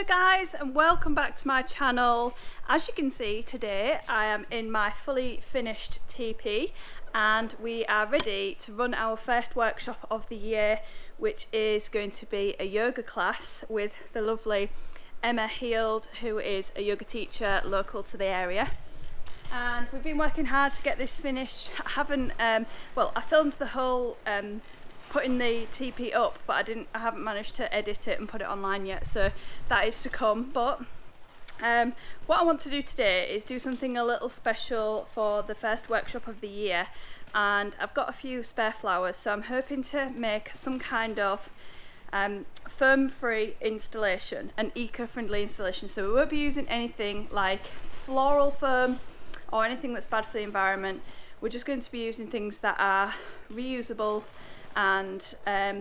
guys, and welcome back to my channel. As you can see, today I am in my fully finished teepee and we are ready to run our first workshop of the year, which is going to be a yoga class with the lovely Emma Heald, who is a yoga teacher local to the area. And we've been working hard to get this finished. I haven't I filmed the whole putting the teepee up, but I haven't managed to edit it and put it online yet, so that is to come. But what I want to do today is do something a little special for the first workshop of the year, and I've got a few spare flowers, so I'm hoping to make some kind of foam-free installation, an eco-friendly installation. So we won't be using anything like floral foam or anything that's bad for the environment. We're just going to be using things that are reusable and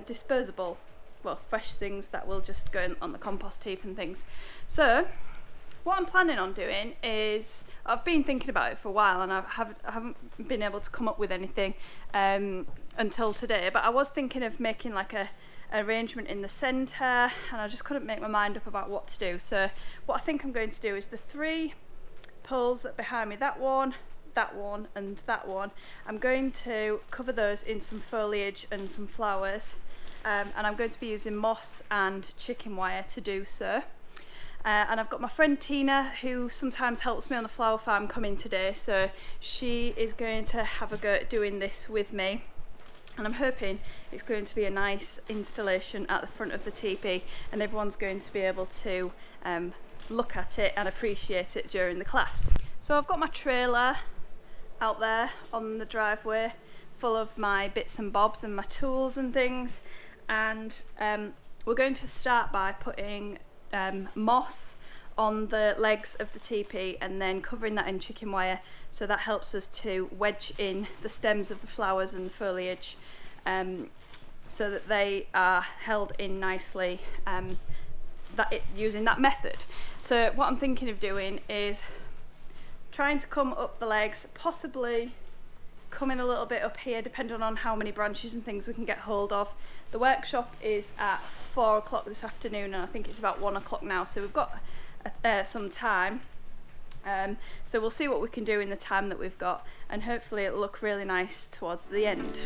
disposable, well, fresh things that will just go on the compost heap and things. So what I'm planning on doing is, I've been thinking about it for a while and I haven't been able to come up with anything until today, but I was thinking of making like a arrangement in the centre, and I just couldn't make my mind up about what to do. So what I think I'm going to do is the three poles that behind me, that one and that one, I'm going to cover those in some foliage and some flowers, and I'm going to be using moss and chicken wire to do so. And I've got my friend Tina, who sometimes helps me on the flower farm, coming today, so she is going to have a go at doing this with me, and I'm hoping it's going to be a nice installation at the front of the teepee and everyone's going to be able to look at it and appreciate it during the class. So I've got my trailer out there on the driveway full of my bits and bobs and my tools and things, and we're going to start by putting moss on the legs of the teepee and then covering that in chicken wire, so that helps us to wedge in the stems of the flowers and the foliage so that they are held in nicely using that method. So what I'm thinking of doing is trying to come up the legs, possibly coming a little bit up here depending on how many branches and things we can get hold of. The workshop is at 4 o'clock this afternoon and I think it's about 1 o'clock now, so we've got some time. So we'll see what we can do in the time that we've got, and hopefully it'll look really nice towards the end.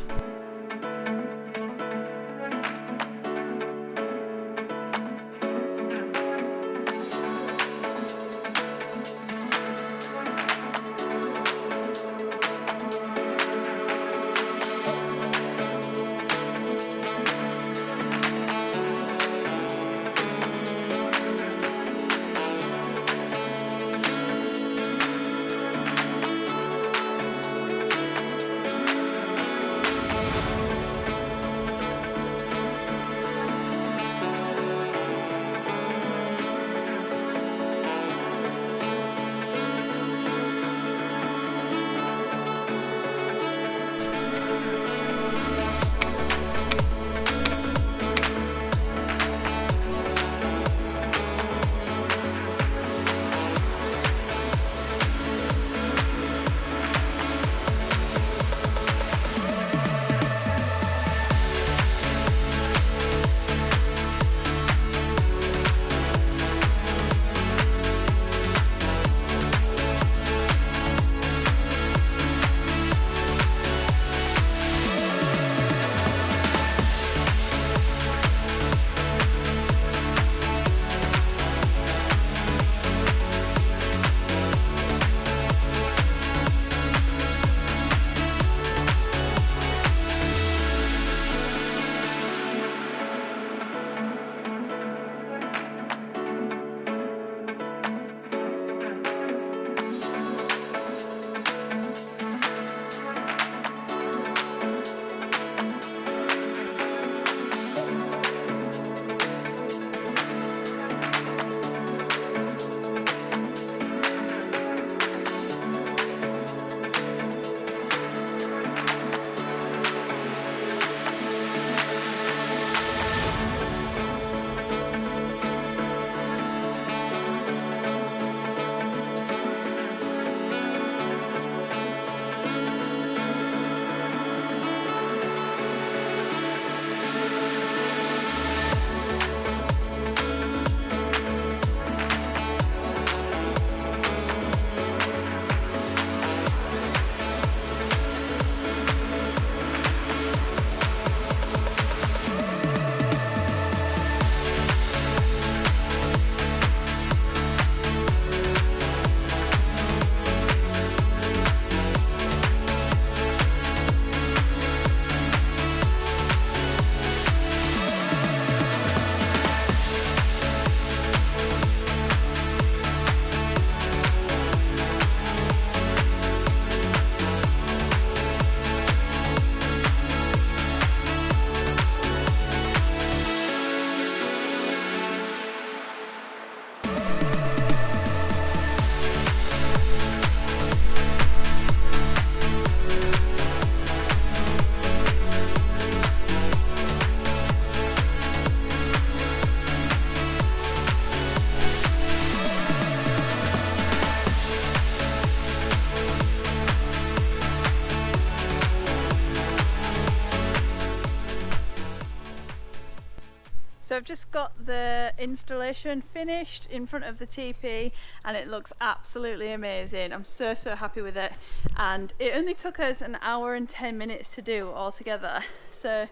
So I've just got the installation finished in front of the teepee and it looks absolutely amazing. I'm so happy with it, and it only took us an hour and 10 minutes to do altogether, so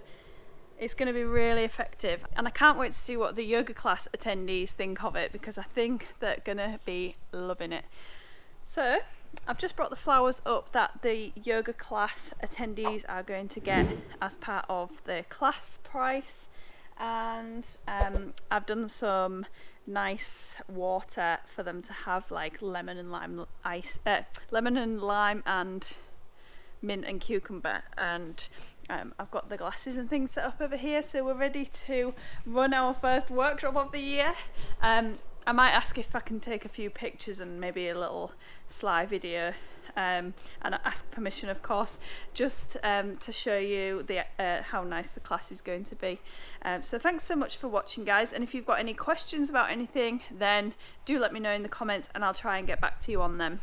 it's going to be really effective, and I can't wait to see what the yoga class attendees think of it, because I think they're going to be loving it. So I've just brought the flowers up that the yoga class attendees are going to get as part of the class price, and I've done some nice water for them to have, like lemon and lime and mint and cucumber, and I've got the glasses and things set up over here, so we're ready to run our first workshop of the year. I might ask if I can take a few pictures and maybe a little sly video, and I ask permission, of course, just to show you the how nice the class is going to be. So thanks so much for watching, guys, and if you've got any questions about anything, then do let me know in the comments and I'll try and get back to you on them.